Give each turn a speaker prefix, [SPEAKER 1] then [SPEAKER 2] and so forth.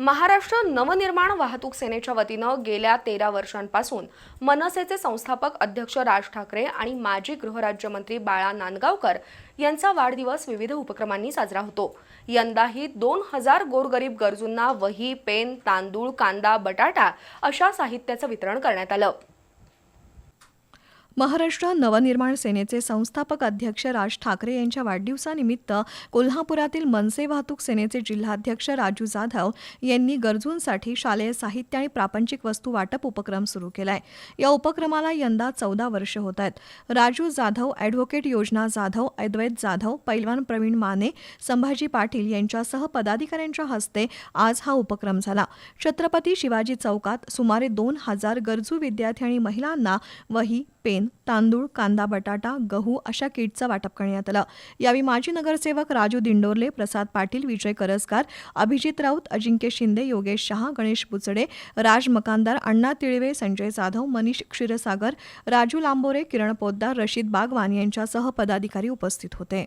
[SPEAKER 1] महाराष्ट्र नवनिर्माण वाहतूक सेनेच्या वतीनं गेल्या 13 वर्षांपासून मनसेचे संस्थापक अध्यक्ष राज ठाकरे आणि माजी गृहराज्यमंत्री बाळा नांदगावकर यांचा वाढदिवस विविध उपक्रमांनी साजरा होतो। यंदाही 2000 गोरगरीब गरजूंना वही, पेन, तांदूळ, कांदा, बटाटा अशा साहित्याचं वितरण करण्यात आलं।
[SPEAKER 2] महाराष्ट्र नवनिर्माण सेनेचे संस्थापक अध्यक्ष राज ठाकरे यांच्या वाढदिवसानिमित्त कोल्हापुरातील मनसे वाहतूक सेनेचे जिल्हाध्यक्ष राजू जाधव यांनी गरजूंसाठी शालेय साहित्य आणि प्रापंचिक वस्तू वाटप उपक्रम सुरू केलाय। या उपक्रमाला यंदा 14 वर्ष होत आहेत। राजू जाधव, ॲडव्होकेट योजना जाधव, अद्वैत जाधव, पैलवान प्रवीण माने, संभाजी पाटील यांच्यासह पदाधिकाऱ्यांच्या हस्ते आज हा उपक्रम झाला। छत्रपती शिवाजी चौकात सुमारे 2000 गरजू विद्यार्थी आणि महिलांना वही, पेन, तांदूळ, कांदा, बटाटा, गहू अशा किटचं वाटप करण्यात आलं। यावेळी माजी नगरसेवक राजू दिंडोरले, प्रसाद पाटील, विजय करसकार, अभिजित राऊत, अजिंक्य शिंदे, योगेश शहा, गणेश बुचडे, राज मकानदार, अण्णा तिळवे, संजय जाधव, मनीष क्षीरसागर, राजू लांबोरे, किरण पोद्दार, रशीद बागवान यांच्यासह पदाधिकारी उपस्थित होते।